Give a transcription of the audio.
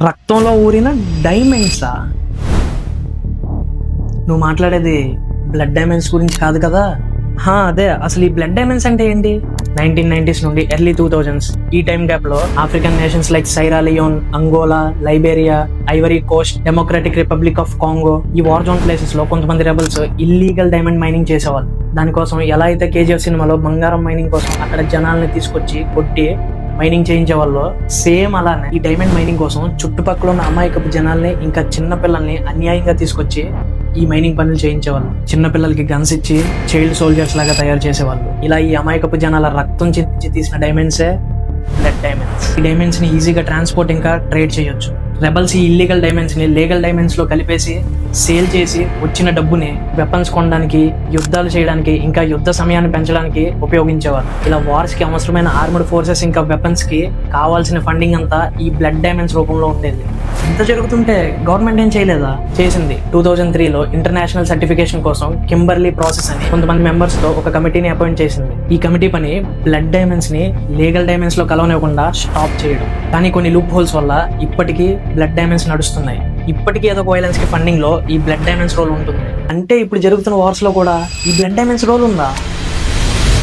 రక్తంలో ఊరిన డైమండ్సా? నువ్వు మాట్లాడేది బ్లడ్ డైమండ్స్ గురించి కాదు కదా? అదే. అసలు ఈ బ్లడ్ డైమండ్స్ అంటే ఏంటి? 1990s నుండి ఎర్లీ 2000s ఈ టైం గ్యాప్ లో African nations like Sierra Leone, Angola, Liberia, Ivory Coast, Democratic Republic of Congo, ఈ వార్ జోన్ ప్లేసెస్ లో కొంతమంది రెబల్స్ ఇల్లీగల్ డైమండ్ మైనింగ్ చేసేవాళ్ళు. దానికోసం ఎలా అయితే కేజీఎఫ్ సినిమాలో బంగారం మైనింగ్ కోసం అక్కడ జనాల్ని తీసుకొచ్చి కొట్టి మైనింగ్ చేయించే వాళ్ళు, సేమ్ అలానే ఈ డైమండ్ మైనింగ్ కోసం చుట్టుపక్కల ఉన్న అమాయకపు జనాల్ని ఇంకా చిన్న పిల్లల్ని అన్యాయంగా తీసుకొచ్చి ఈ మైనింగ్ పనులు చేయించేవాళ్ళు. చిన్న పిల్లలకి గన్స్ ఇచ్చి చైల్డ్ సోల్జర్స్ లాగా తయారు చేసేవాళ్ళు. ఇలా ఈ అమాయకపు జనాల రక్తం చిందించి తీసిన డైమండ్సే బ్లడ్ డైమండ్స్. ఈ డైమండ్స్ ని ఈజీగా ట్రాన్స్పోర్ట్ ఇంకా ట్రేడ్ చేయొచ్చు. రెబల్స్ ఈ ఇల్లీగల్ డైమండ్స్ ని లీగల్ డైమండ్స్ లో కలిపేసి సేల్ చేసి వచ్చిన డబ్బుని వెపన్స్ కొనడానికి, యుద్ధాలు చేయడానికి, ఇంకా యుద్ధ సమయాన్ని పెంచడానికి ఉపయోగించేవారు. ఇలా వార్స్ కి అవసరమైన ఆర్మర్డ్ ఫోర్సెస్ ఇంకా వెపన్స్ కి కావాల్సిన ఫండింగ్ అంతా ఈ బ్లడ్ డైమండ్స్ రూపంలో ఉండేది. ఇంత జరుగుతుంటే గవర్నమెంట్ ఏం చేయలేదా? చేసింది. 2003లో ఇంటర్నేషనల్ సర్టిఫికేషన్ కోసం కింబర్లీ ప్రాసెస్ అని కొంతమంది మెంబర్స్ తో ఒక కమిటీని అపాయింట్ చేసింది. ఈ కమిటీ పని బ్లడ్ డైమండ్స్ ని లీగల్ డైమండ్స్ లో కలవనివ్వకుండా స్టాప్ చేయడం. కానీ కొన్ని లూప్ హోల్స్ వల్ల ఇప్పటికీ బ్లడ్ డైమండ్స్ నడుస్తున్నాయి. ఇప్పటికీ ఏదో వైలెన్స్ కి ఫండింగ్ లో ఈ బ్లడ్ డైమండ్స్ రోల్ ఉంటుంది. అంటే ఇప్పుడు జరుగుతున్న వార్స్ లో కూడా ఈ బ్లడ్ డైమండ్స్ రోల్ ఉందా?